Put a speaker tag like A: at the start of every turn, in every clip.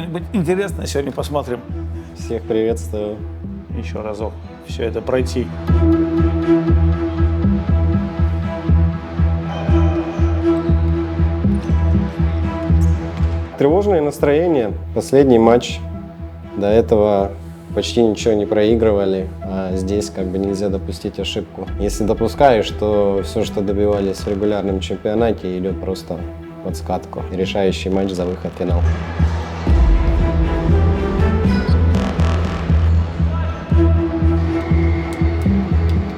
A: что-нибудь интересное сегодня посмотрим.
B: Всех приветствую.
A: Еще разок все это пройти.
B: Тревожное настроение. Последний матч. До этого почти ничего не проигрывали, а здесь как бы нельзя допустить ошибку. Если допускаешь, то все, что добивались в регулярном чемпионате, идет просто под скатку. Решающий матч за выход в финал.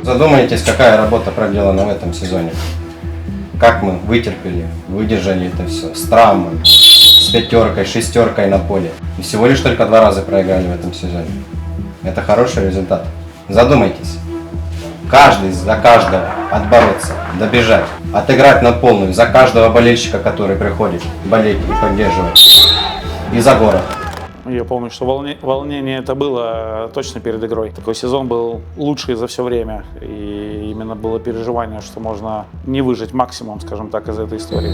B: Задумайтесь, какая работа проделана в этом сезоне. Как мы вытерпели, выдержали это все с травмой, с пятеркой, шестеркой на поле. И всего лишь только 2 раза проиграли в этом сезоне. Это хороший результат. Задумайтесь. Каждый за каждого отбороться, добежать, отыграть на полную за каждого болельщика, который приходит болеть и поддерживать. И за город.
A: Я помню, что волнение это было точно перед игрой. Такой сезон был лучший за все время. И именно было переживание, что можно не выжать максимум, скажем так, из этой истории.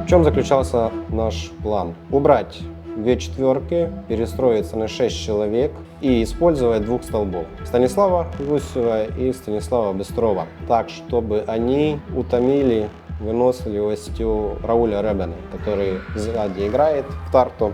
B: В чем заключался наш план? Убрать 2 четверки, перестроиться на 6 человек и использовать 2 столбов. Станислава Гусева и Станислава Быстрова. Так, чтобы они утомили выносливостью Рауля Ребена, который сзади играет в Тарту.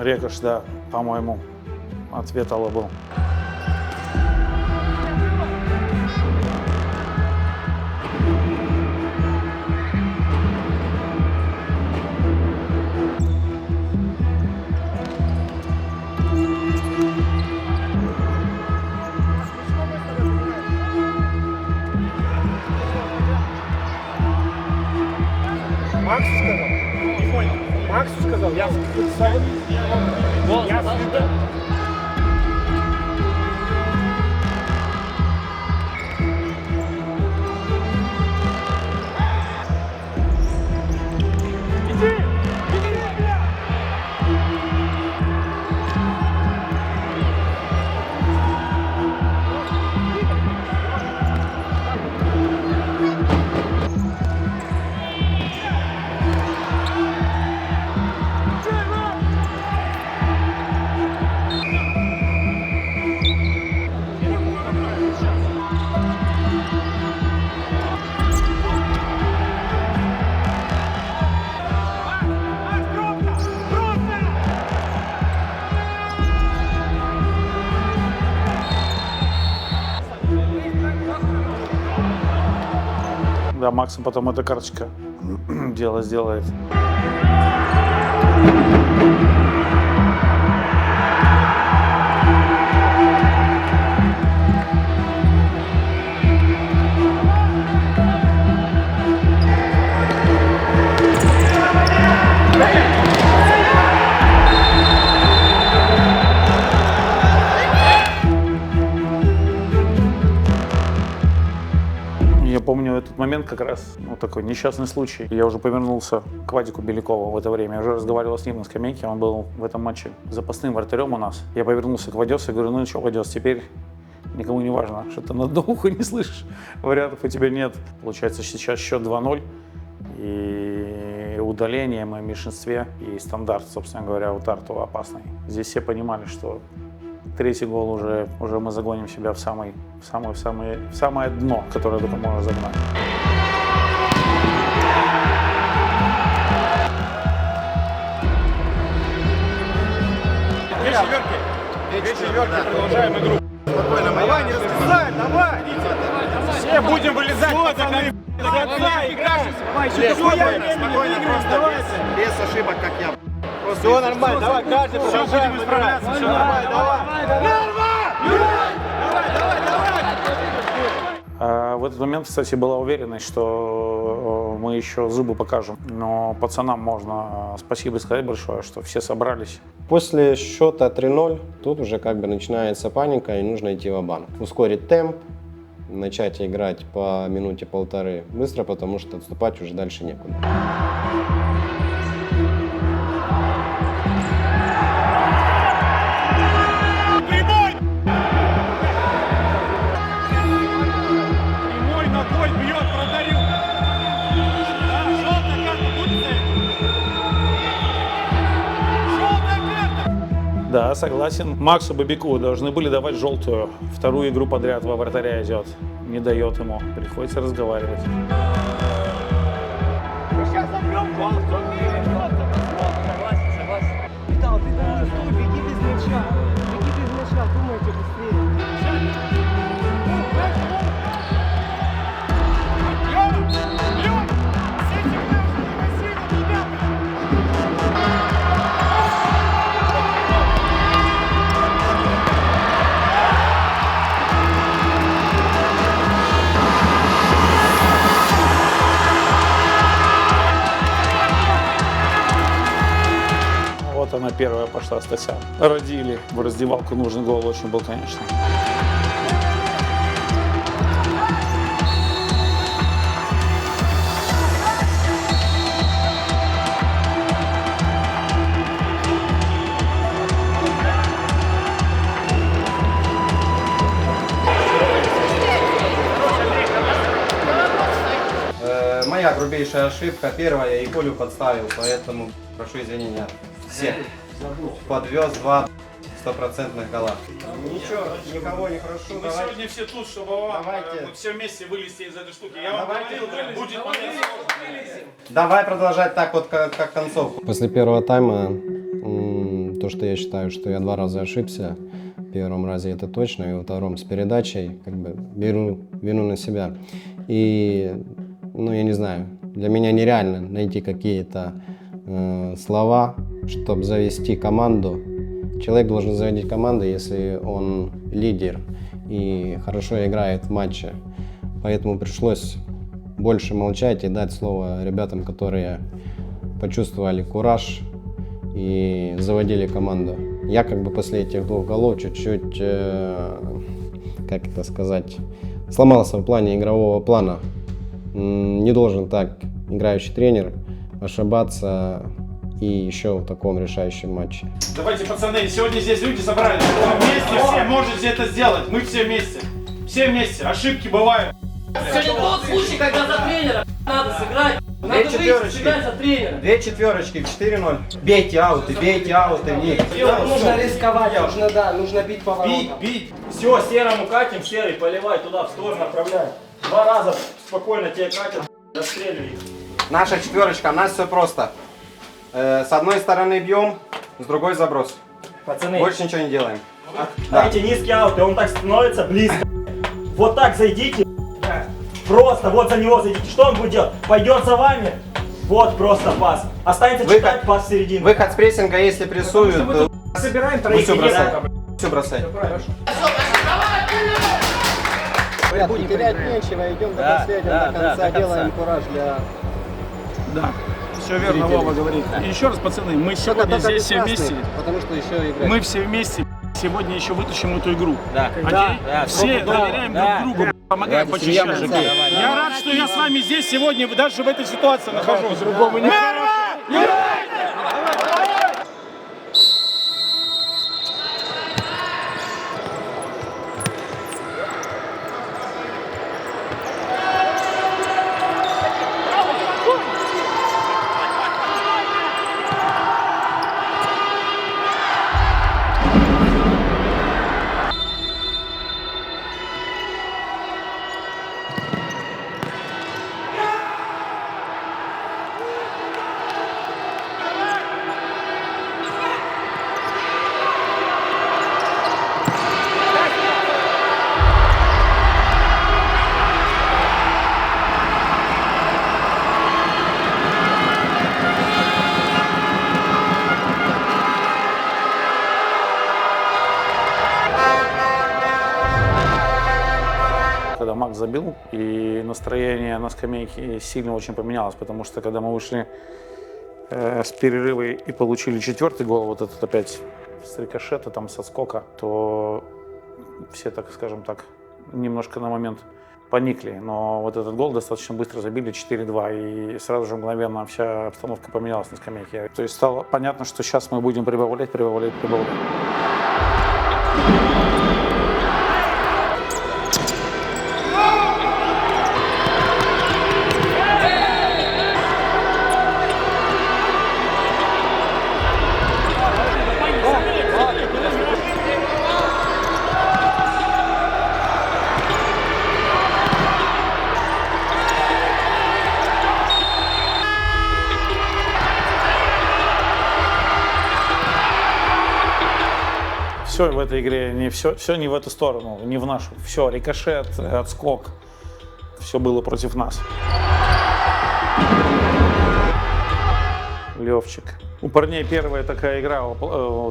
A: Рекош, да, по-моему, ответ Алла был.
C: Максу сказал? Не понял. Максу сказал? Я
A: Да, Максим потом эта карточка дело сделает. Я помню этот момент как раз, такой несчастный случай. Я уже повернулся к Вадику Белякову в это время. Я уже разговаривал с ним на скамейке, он был в этом матче запасным вратарем у нас. Я повернулся к Вадесу и говорю, ну что, Вадес, теперь никому не важно, что ты на ухо не слышишь, вариантов у тебя нет. Получается, сейчас счет 2-0, и удаление мы в меньшинстве, и стандарт, собственно говоря, у Тарту опасный. Здесь все понимали, что 3-й гол уже мы загоним себя в самое дно, которое только можно загнать.
C: Две четверки, продолжаем игру. Спокойно, давай, не раскисаем, давай! Все будем вылезать, пацаны! Спокойно, просто без ошибок, как я. Все нормально, давай, каждый все будем исправляться, все нормально, давай.
A: В этот момент, кстати, была уверенность, что мы еще зубы покажем. Но пацанам можно спасибо сказать большое, что все собрались.
B: После счета 3-0 тут уже как бы начинается паника и нужно идти ва-банк. Ускорить темп, начать играть по минуте-полторы быстро, потому что отступать уже дальше некуда.
A: Да, согласен. Максу Бабику должны были давать желтую. Вторую игру подряд во вратаря идет. Не дает ему. Приходится разговаривать.
D: Сейчас забьем гол, Витал, ты даже стой, беги без мяча. Беги без мяча, думайте быстрее.
A: Вот она первая пошла статья. Родили. В раздевалку нужный гол очень был, конечно.
B: Моя грубейшая ошибка, первая, и Колю подставил, поэтому прошу извинения. Всех. Подвез 2 стопроцентных гола. Ничего, никого не прошу.
C: Мы сегодня все тут, чтобы мы все вместе вылезти из этой штуки. Я вам говорил, будет момент.
B: Давай продолжать так вот, как концовку. После первого тайма, то, что я считаю, что я 2 раза ошибся, в первом разе это точно, и во втором с передачей, как бы беру вину на себя. И, ну, я не знаю, для меня нереально найти какие-то слова, чтобы завести команду. Человек должен заводить команду, если он лидер и хорошо играет в матче. Поэтому пришлось больше молчать и дать слово ребятам, которые почувствовали кураж и заводили команду. Я как бы после этих 2 голов чуть-чуть, как это сказать, сломался в плане игрового плана. Не должен так играющий тренер ошибаться и еще в таком решающем матче.
C: Давайте, пацаны, сегодня здесь люди собрались. Вы вместе все можете это сделать. Мы все вместе. Все вместе. Ошибки бывают.
E: Сегодня тот случай, когда за тренера надо сыграть. Надо выйти, сыграть за тренера.
B: 2 четверочки, 4-0. Бейте ауты, нет.
D: Нужно рисковать, нужно бить по воротам.
C: Бить.
F: Все, серому катим, серый поливай туда, в сторону отправляй. 2 раза спокойно тебе катят, расстреливай их.
B: Наша четверочка, у нас все просто. С одной стороны бьем, с другой заброс.
F: Пацаны,
B: Больше ничего не делаем.
F: дайте низкий аут, и он так становится близко. Вот так зайдите, просто вот за него зайдите. Что он будет делать? Пойдет за вами, вот просто пас. Останется читать пас в середину.
B: Выход с прессинга, если прессуют,
F: Собираем
B: мы все бросаем.
F: тройки.
B: Все бросаем.
D: Будем терять нечего, идем до последнего, до конца, делаем кураж для...
C: Да. Все верно Вова говорит. И еще раз, пацаны, мы сегодня здесь все вместе.
D: Потому что еще играть.
C: Мы все вместе сегодня еще вытащим эту игру.
F: Да.
C: Все доверяем друг другу, помогаем по чуть-чуть. Я рад, что я с вами здесь сегодня, даже в этой ситуации нахожусь. Другому не
A: когда Макс забил, и настроение на скамейке сильно очень поменялось, потому что когда мы вышли с перерыва и получили 4-й гол, вот этот опять с рикошета, там со скока, то все, так скажем так, немножко на момент поникли. Но вот этот гол достаточно быстро забили, 4-2, и сразу же мгновенно вся обстановка поменялась на скамейке. То есть стало понятно, что сейчас мы будем прибавлять. Все в этой игре, все не в эту сторону, не в нашу. Все, рикошет, отскок, все было против нас. Левчик. У парней первая такая игра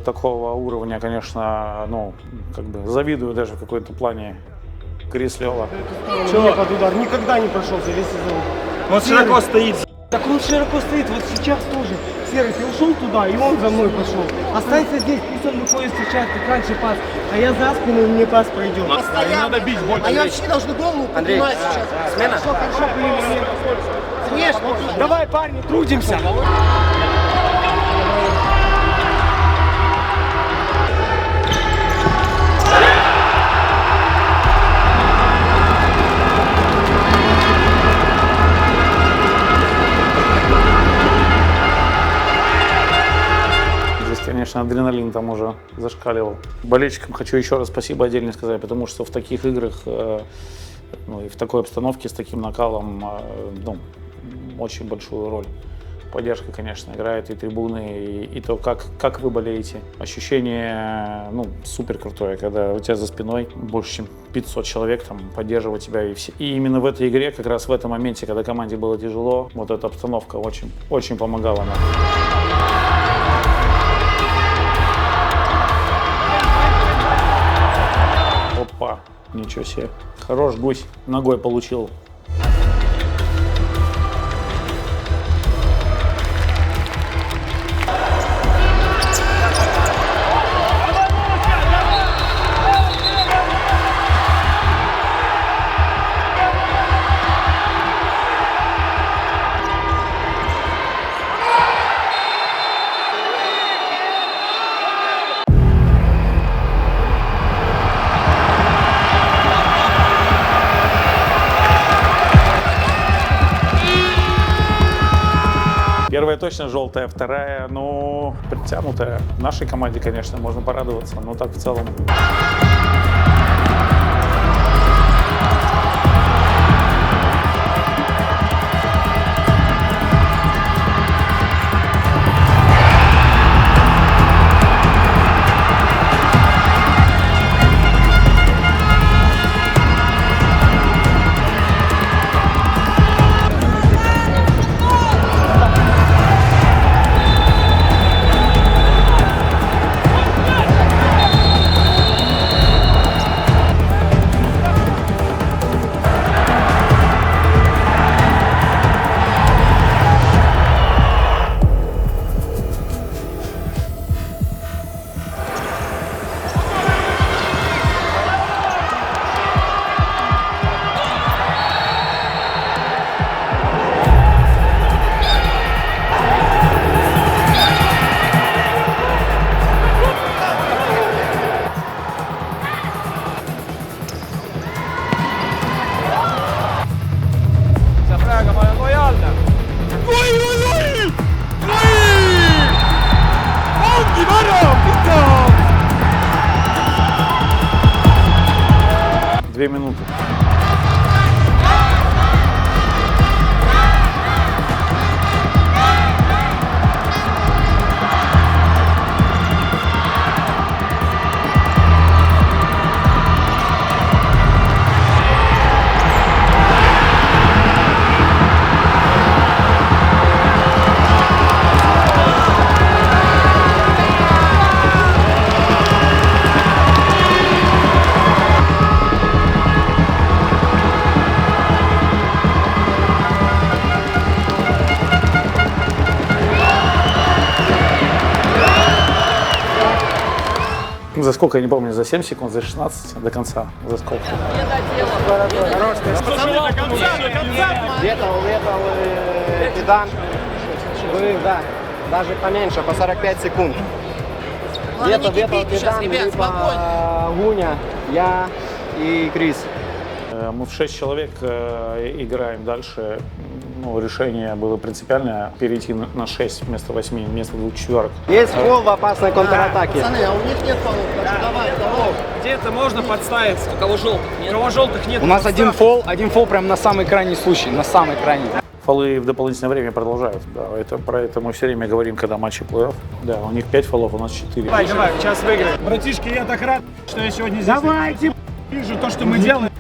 A: такого уровня, конечно, ну, как бы завидую даже в какой-то плане Крислева.
D: Мне под удар никогда не прошел за весь сезон.
F: Он широко стоит.
D: Так он широко стоит, вот сейчас тоже. Серый, ты ушел туда, и он за мной пошел. Останься здесь, пусть он выходит сейчас, как раньше пас. А я за спину, и мне пас пройдет.
C: Не надо бить больше.
G: Они вообще должны голову поднимать сейчас. Смена.
D: Хорошо, блин,
G: Конечно.
D: давай, парни, трудимся.
A: Конечно, адреналин там уже зашкаливал. Болельщикам хочу еще раз спасибо отдельно сказать, потому что в таких играх, ну, и в такой обстановке с таким накалом, ну, очень большую роль. Поддержка, конечно, играет, и трибуны, и то, как вы болеете. Ощущение, ну, супер крутое, когда у тебя за спиной больше, чем 500 человек там поддерживают тебя. И именно в этой игре, как раз в этом моменте, когда команде было тяжело, вот эта обстановка очень помогала нам. Опа, ничего себе. Хорош гусь, ногой получил. Первая точно желтая, вторая, ну, притянутая. В нашей команде, конечно, можно порадоваться, но так в целом. Две минуты. За сколько, я не помню, за 7 секунд, за 16 до конца, за сколько?
G: Где-то уехал Кидан. Вы, да, даже поменьше, по 45 секунд. Где-то Кидан, либо Гуня, я и Крис.
A: Мы в 6 человек играем дальше. Ну, решение было принципиальное перейти на 6 вместо 8, вместо 2 четверок.
G: Есть фол в опасной контратаке.
E: Пацаны, а у них нет полов, так что давай, полов.
D: Где-то можно подставиться.
E: У кого желтых нет?
D: У кого желтых нет.
H: У нас один фол прям на самый крайний случай, на самый крайний.
A: Фолы в дополнительное время продолжают. Да, про это мы все время говорим, когда матчи плей-офф. Да, у них 5 фолов, у нас 4.
D: Давай, сейчас выиграем. Братишки, я так рад, что я сегодня здесь. Давайте, вижу то, что мы делаем.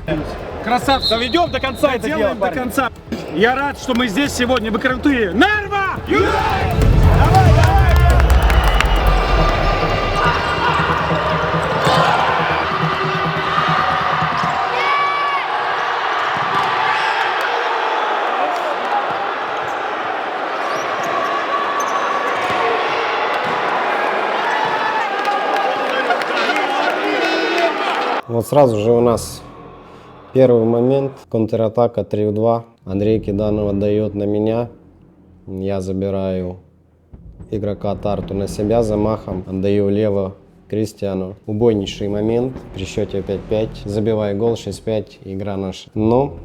D: Красавцы. Доведем до конца это дело, до конца. Я рад, что мы здесь сегодня. Вы крутые. Нарва! Давай!
B: Вот сразу же у нас первый момент, контратака 3-2. Андрей Киданов отдает на меня. Я забираю игрока Тарту на себя замахом. Отдаю влево Кристиану. Убойнейший момент при счете 5-5. Забиваю гол 6-5. Игра наша. Но,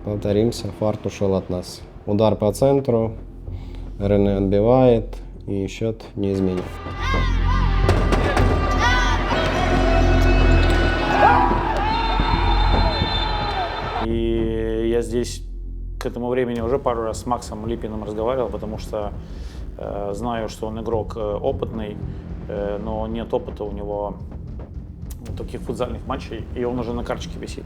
B: повторимся, фарт ушел от нас. Удар по центру. Рене отбивает. И счет не изменит.
A: И я здесь к этому времени уже пару раз с Максом Липиным разговаривал, потому что знаю, что он игрок опытный, но нет опыта у него таких футзальных матчей, и он уже на карточке висит.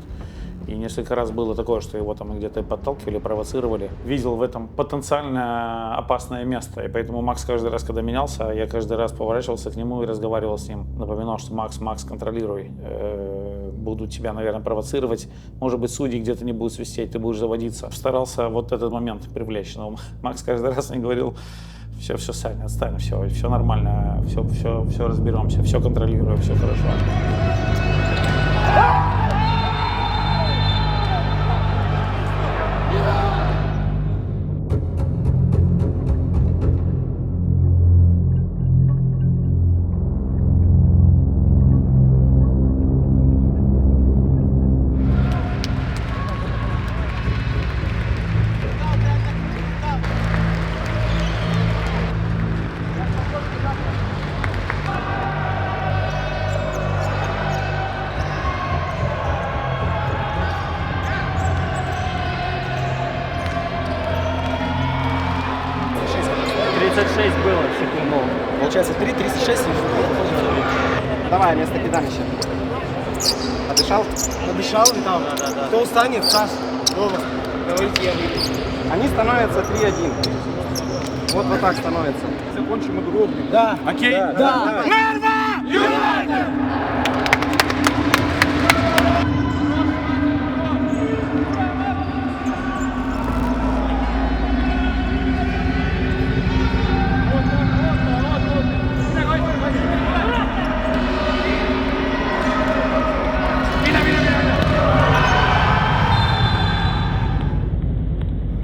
A: И несколько раз было такое, что его там где-то подталкивали, провоцировали. Видел в этом потенциально опасное место, и поэтому Макс каждый раз, когда менялся, я каждый раз поворачивался к нему и разговаривал с ним. Напоминал, что Макс, контролируй. Будут тебя, наверное, провоцировать. Может быть, судьи где-то не будут свистеть, ты будешь заводиться. Старался вот этот момент привлечь. Но Макс каждый раз мне говорил: все, Саня, отстань, все нормально, все разберемся, все контролируем, все хорошо.
H: Получается 3:36.
G: Давай, вместо Киданыча. Подышал?
D: Подышал и там. Да. Кто устанет, Саш? Говорите, я выйду.
G: Они становятся 3-1. Вот так становится.
D: Закончим игру. Да. Окей? Да. Нарва! Юнайтед!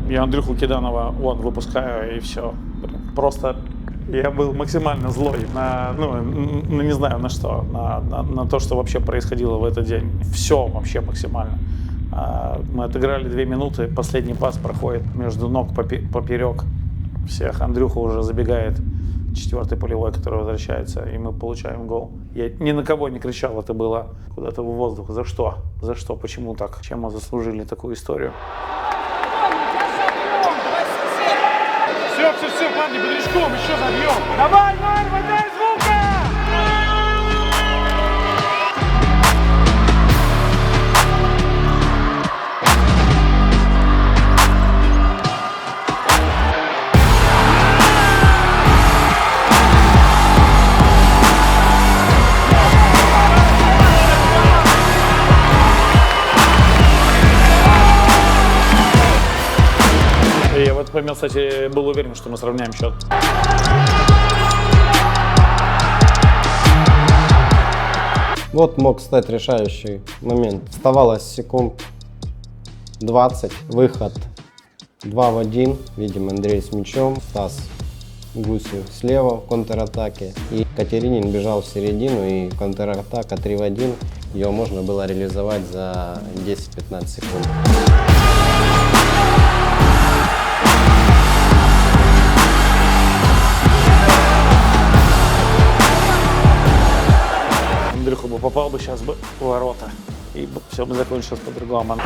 A: Я Андрюху Киданова выпускаю, и все. Просто я был максимально злой на, не знаю на что, на то, что вообще происходило в этот день. Все вообще максимально. Мы отыграли 2 минуты, последний пас проходит между ног поперек всех. Андрюха уже забегает, 4-й полевой, который возвращается, и мы получаем гол. Я ни на кого не кричал, это было куда-то в воздух. За что? За что? Почему так? Чем мы заслужили такую историю?
C: Все, парни, под речком, еще забьем. Давай, Нарва, дай звука!
A: Я в этот момент, кстати, был уверен, что мы сравняем счет.
B: Вот мог стать решающий момент. Оставалось секунд 20, выход 2 в 1. Видим, Андрей с мячом, Стас Гусев слева в контратаке. И Катеринин бежал в середину, и контратака 3 в 1. Ее можно было реализовать за 10-15 секунд.
A: Андрюха бы попал бы сейчас бы в ворота, и все бы закончилось по-другому.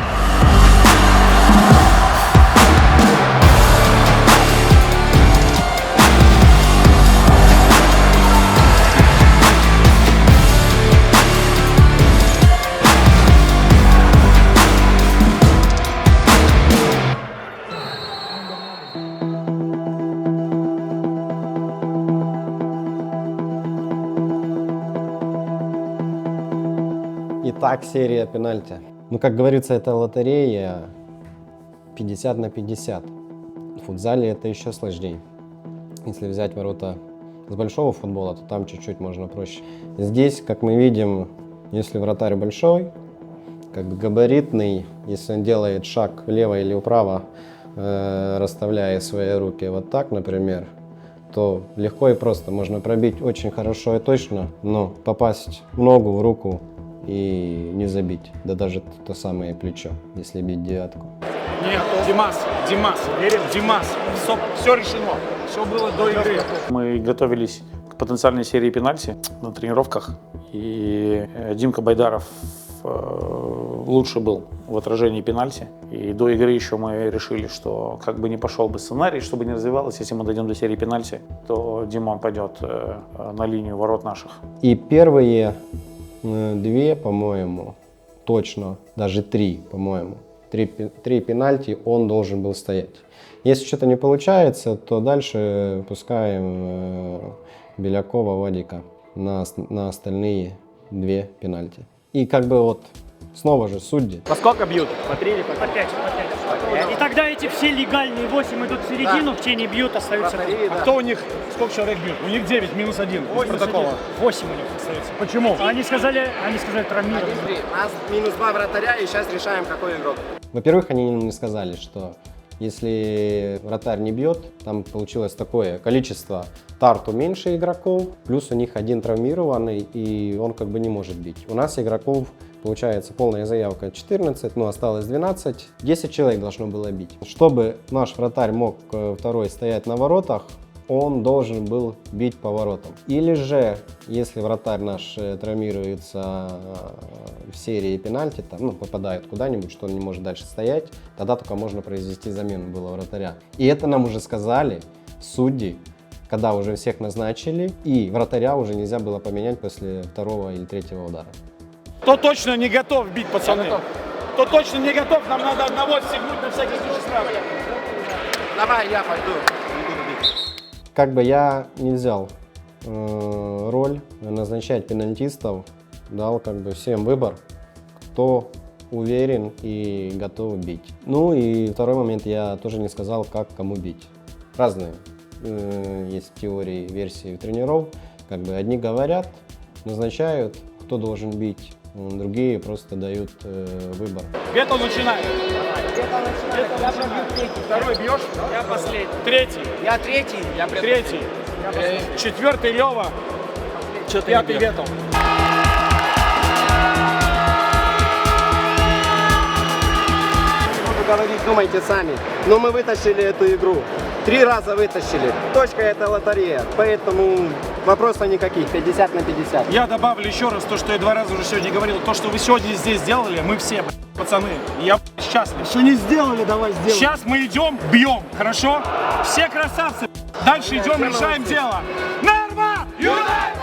B: Итак, серия пенальти. Ну, как говорится, это лотерея 50 на 50. В футзале это еще сложнее. Если взять ворота с большого футбола, то там чуть-чуть можно проще. Здесь, как мы видим, если вратарь большой, как бы габаритный, если он делает шаг влево или вправо, расставляя свои руки вот так, например, то легко и просто можно пробить очень хорошо и точно, но попасть в ногу, в руку и не забить, да даже то самое плечо, если бить девятку.
D: Нет, Димас, верим, Димас, все решено, все было до игры.
A: Мы готовились к потенциальной серии пенальти на тренировках, и Димка Байдаров лучше был в отражении пенальти. И до игры еще мы решили, что как бы не пошел бы сценарий, чтобы не развивалось, если мы дойдем до серии пенальти, то Димон пойдет на линию ворот наших.
B: И первые 2, по-моему, точно, даже 3, по-моему, 3 пенальти он должен был стоять. Если что-то не получается, то дальше пускаем Белякова, Вадика на остальные 2 пенальти. И как бы вот снова же судьи.
F: По сколько бьют? По 3 или по 5?
I: По 5. И тогда эти все легальные 8 идут в середину, в тени бьют, остаются.
D: А кто у них, сколько человек бьют? У них 9, минус 1 из протокола.
I: 8 у них остается.
D: Почему?
I: Они сказали травмированы.
G: Смотри, у нас минус 2 вратаря, и сейчас решаем, какой игрок.
B: Во-первых, они мне сказали, что если вратарь не бьет, там получилось такое количество Тарту меньше игроков, плюс у них 1 травмированный, и он как бы не может бить. У нас игроков, получается, полная заявка 14, но осталось 12, 10 человек должно было бить. Чтобы наш вратарь мог второй стоять на воротах, он должен был бить по воротам. Или же, если вратарь наш травмируется в серии пенальти, там, попадает куда-нибудь, что он не может дальше стоять, тогда только можно произвести замену было вратаря. И это нам уже сказали судьи, когда уже всех назначили, и вратаря уже нельзя было поменять после 2-го или 3-го удара.
D: Кто точно не готов бить, пацаны? Кто точно не готов, нам надо одного отстегнуть на всякий случай сразу.
G: Давай, я пойду.
B: Как бы я не взял роль назначать пенальтистов, дал как бы всем выбор, кто уверен и готов бить. Ну и второй момент, я тоже не сказал, как кому бить. Разные есть теории, версии тренеров. Как бы одни говорят, назначают, кто должен бить, другие просто дают выбор.
D: Бето начинает. Я пробью 3. Второй бьешь?
I: Я последний.
D: 3.
G: Я 3. Я
D: 3. 4 Лева. 5 Бето.
G: Буду говорить, думайте сами. Но мы вытащили эту игру. 3 раза вытащили. Точка — это лотерея. Поэтому вопросов никаких. 50 на 50.
D: Я добавлю еще раз то, что я 2 раза уже сегодня говорил. То, что вы сегодня здесь сделали, мы все, пацаны. Я счастлив.
I: Что не сделали, давай сделаем.
D: Сейчас мы идем, бьем. Хорошо? Все красавцы. Дальше идем, решаем дело. Нарва! Юнайтед!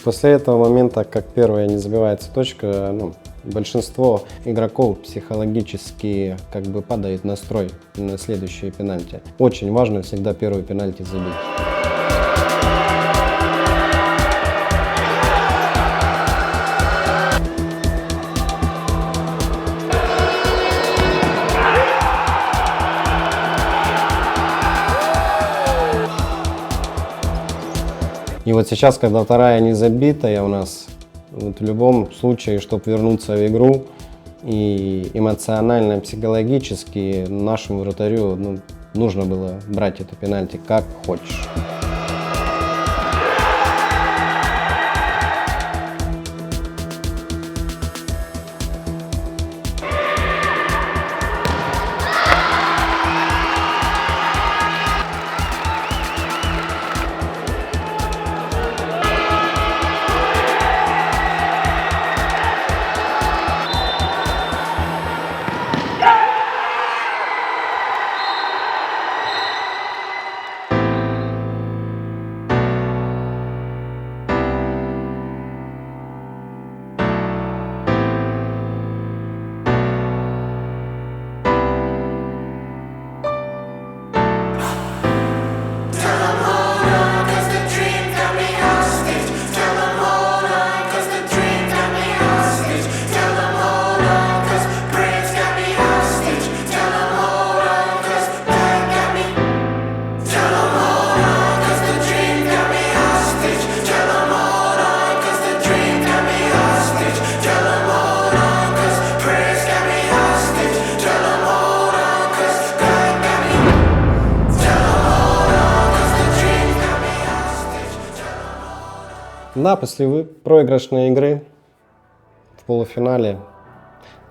B: После этого момента, как первая не забивается точка, большинство игроков психологически как бы падает настрой на следующие пенальти. Очень важно всегда первый пенальти забить. И вот сейчас, когда вторая не забитая у нас, вот в любом случае, чтобы вернуться в игру, и эмоционально, психологически нашему вратарю нужно было брать эту пенальти как хочешь. Да, после проигрышной игры в полуфинале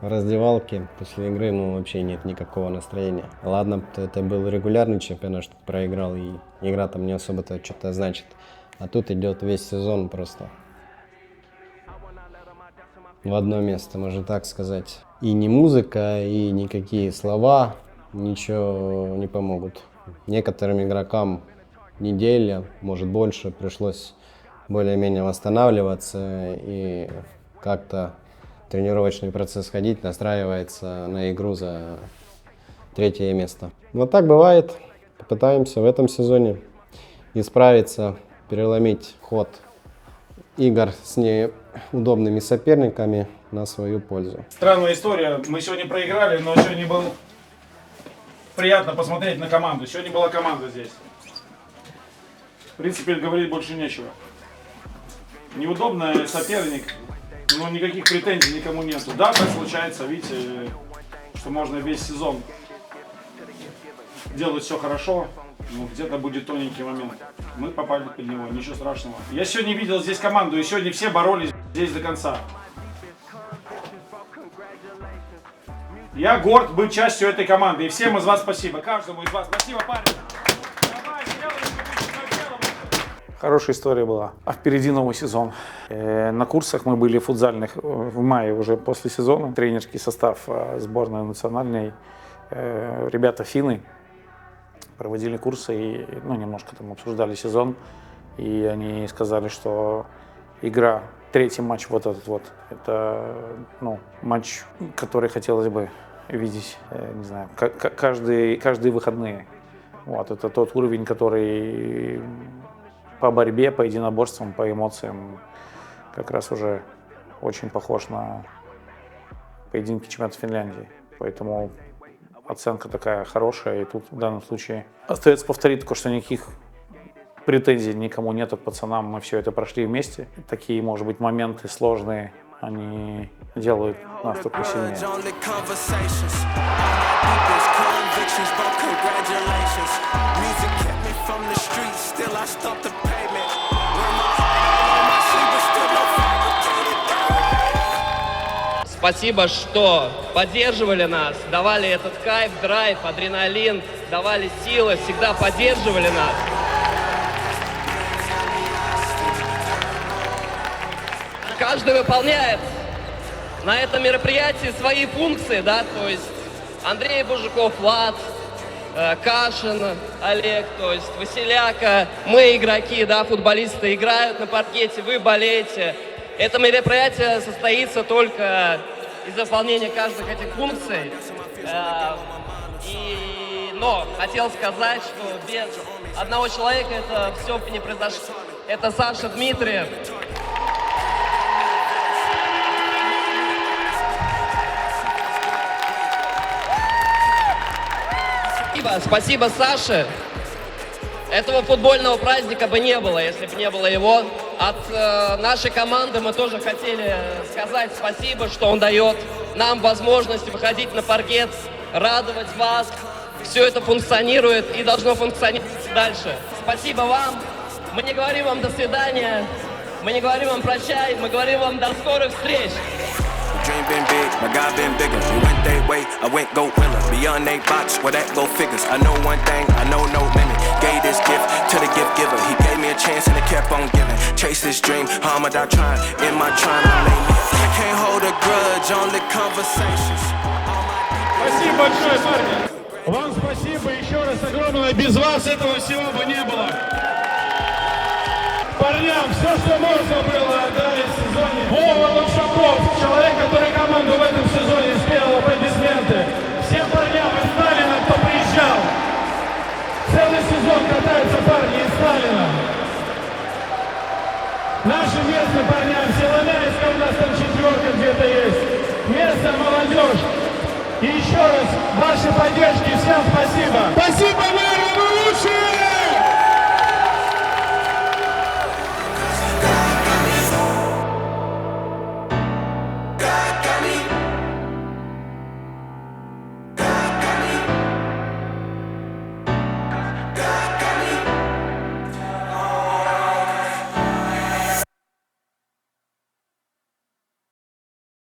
B: в раздевалке после игры вообще нет никакого настроения. Ладно, это был регулярный чемпионат, что проиграл, и игра там не особо-то что-то значит. А тут идет весь сезон просто в одно место, можно так сказать. И ни музыка, и никакие слова ничего не помогут. Некоторым игрокам неделя, может больше, пришлось более-менее восстанавливаться и как-то тренировочный процесс ходить, настраивается на игру за третье место. Вот так бывает. Попытаемся в этом сезоне исправиться, переломить ход игр с неудобными соперниками на свою пользу.
D: Странная история. Мы сегодня проиграли, но сегодня было приятно посмотреть на команду. Сегодня была команда здесь. В принципе, говорить больше нечего. Неудобный соперник, но никаких претензий никому нету. Да, так случается, видите, что можно весь сезон делать все хорошо, но где-то будет тоненький момент. Мы попали под него, ничего страшного. Я сегодня видел здесь команду, и сегодня все боролись здесь до конца. Я горд быть частью этой команды, и всем из вас спасибо. Каждому из вас спасибо, парень.
A: Хорошая история была. А впереди новый сезон. На курсах мы были футзальных в мае уже после сезона. Тренерский состав сборной национальной. Ребята финны проводили курсы и немножко там обсуждали сезон. И они сказали, что игра, третий матч вот этот вот, это матч, который хотелось бы видеть, не знаю, каждые выходные. Вот, это тот уровень, который по борьбе, по единоборствам, по эмоциям как раз уже очень похож на поединки чемпионата Финляндии. Поэтому оценка такая хорошая. И тут в данном случае остается повторить только, что никаких претензий никому нет к пацанам. Мы все это прошли вместе. Такие, может быть, моменты сложные, они делают нас только сильнее.
E: Спасибо, что поддерживали нас, давали этот кайф, драйв, адреналин, давали силы, всегда поддерживали нас. Каждый выполняет на этом мероприятии свои функции, да, то есть Андрей Бужиков, Влад, Кашин, Олег, то есть Василяка, мы игроки, да, футболисты играют на паркете, вы болеете. Это мероприятие состоится только из выполнения каждых этих функций. Но хотел сказать, что без одного человека это все бы не произошло. Это Саша Дмитриев. Спасибо Саше. этого футбольного праздника бы не было, если бы не было его. От нашей команды мы тоже хотели сказать спасибо, что он дает нам возможность выходить на паркет, радовать вас. Все это функционирует и должно функционировать дальше. Спасибо вам. Мы не говорим вам до свидания, мы не говорим вам прощай, мы говорим вам до скорых встреч.
J: Dream been big, my God been bigger. We went they way, I went go winner. Beyond they box, where that go figures. I know one thing, I know no limit. Gave this gift to the gift giver. He gave me a chance and it kept on giving. Chase this dream, how am I die trying? In my trying to lay me. I can't hold a grudge, only conversations.
D: Спасибо большое, парни. Вам спасибо еще раз огромное. Без вас этого всего бы не было. Парням все, что можно было, отдали в сезоне. Вова Лапшаков, человек, который команду в этом сезоне сделал, аплодисменты. Всем парням из Сталина, кто приезжал. Целый сезон катаются парни из Сталина. Нашим местным парням, Силомяйска, у нас там четверка где-то есть. Местная молодежь. И еще раз, вашей поддержки всем спасибо. Спасибо вам!